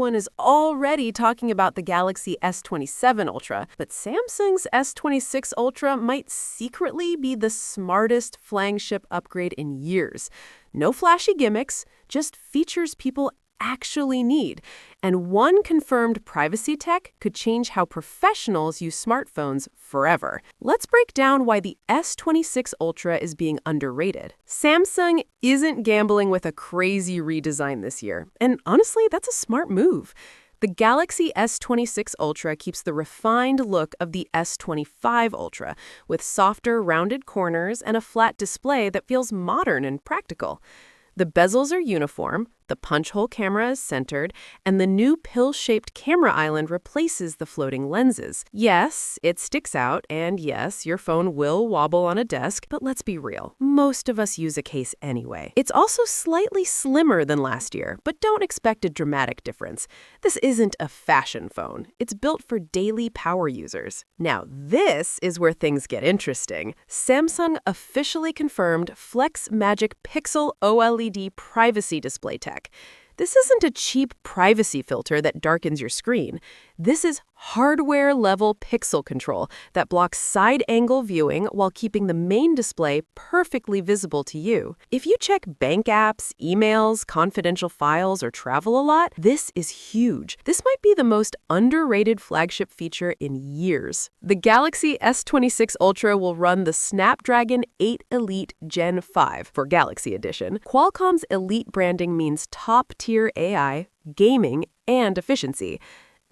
everyone is already talking about the Galaxy S27 Ultra, but Samsung's S26 Ultra might secretly be the smartest flagship upgrade in years. No flashy gimmicks, just features people actually need. And one confirmed privacy tech could change how professionals use smartphones forever. Let's break down why the S26 Ultra is being underrated. Samsung isn't gambling with a crazy redesign this year, and honestly, that's a smart move. The Galaxy S26 Ultra keeps the refined look of the S25 Ultra, with softer, rounded corners and a flat display that feels modern and practical. The bezels are uniform, the punch-hole camera is centered, and the new pill-shaped camera island replaces the floating lenses. Yes, it sticks out, and yes, your phone will wobble on a desk, but let's be real, most of us use a case anyway. It's also slightly slimmer than last year, but don't expect a dramatic difference. This isn't a fashion phone. It's built for daily power users. Now, this is where things get interesting. Samsung officially confirmed Flex Magic Pixel OLED privacy display tech. This isn't a cheap privacy filter that darkens your screen. This is hardware-level pixel control that blocks side-angle viewing while keeping the main display perfectly visible to you. If you check bank apps, emails, confidential files, or travel a lot, this is huge. This might be the most underrated flagship feature in years. The Galaxy S26 Ultra will run the Snapdragon 8 Elite Gen 5 for Galaxy Edition. Qualcomm's Elite branding means top-tier AI, gaming, and efficiency.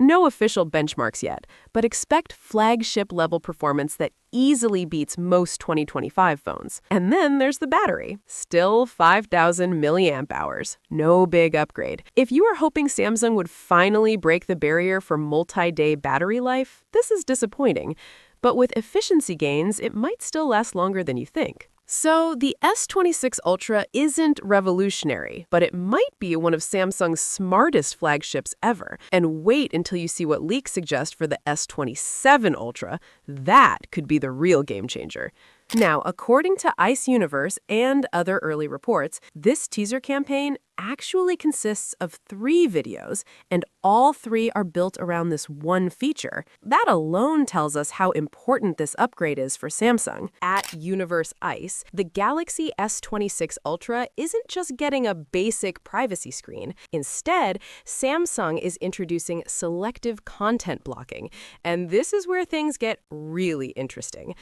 No official benchmarks yet, but expect flagship-level performance that easily beats most 2025 phones. And then there's the battery. Still 5,000 milliamp hours. No big upgrade. If you are hoping Samsung would finally break the barrier for multi-day battery life, this is disappointing. But with efficiency gains, it might still last longer than you think. So the S26 Ultra isn't revolutionary, but it might be one of Samsung's smartest flagships ever. And wait until you see what leaks suggest for the S27 Ultra. That could be the real game changer. Now, according to Ice Universe and other early reports, this teaser campaign actually consists of 3 videos, and all 3 are built around this one feature. That alone tells us how important this upgrade is for Samsung. At Universe Ice, the Galaxy S26 Ultra isn't just getting a basic privacy screen. Instead, Samsung is introducing selective content blocking, and this is where things get really interesting.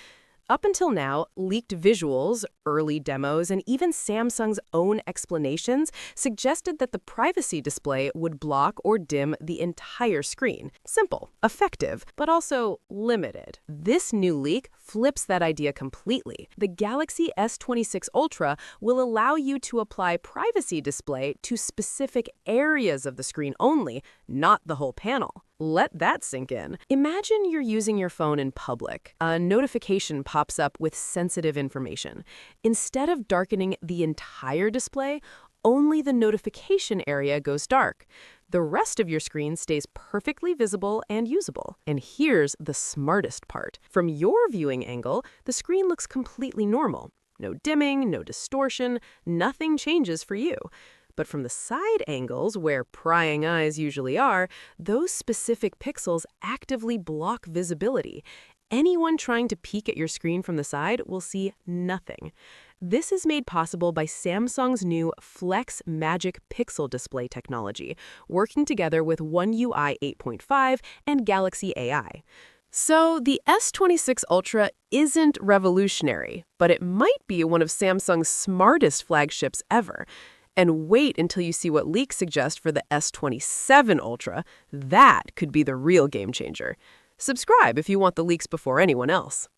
Up until now, leaked visuals, early demos, and even Samsung's own explanations suggested that the privacy display would block or dim the entire screen. Simple, effective, but also limited. This new leak flips that idea completely. The Galaxy S26 Ultra will allow you to apply privacy display to specific areas of the screen only, not the whole panel. Let that sink in. Imagine you're using your phone in public. A notification pops up with sensitive information. Instead of darkening the entire display, only the notification area goes dark. The rest of your screen stays perfectly visible and usable. And here's the smartest part. From your viewing angle, the screen looks completely normal. No dimming, no distortion, nothing changes for you. But from the side angles, where prying eyes usually are, those specific pixels actively block visibility. Anyone trying to peek at your screen from the side will see nothing. This is made possible by Samsung's new Flex Magic Pixel display technology, working together with One UI 8.5 and Galaxy AI. So the S26 Ultra isn't revolutionary, but it might be one of Samsung's smartest flagships ever. And wait until you see what leaks suggest for the S27 Ultra. That could be the real game changer. Subscribe if you want the leaks before anyone else.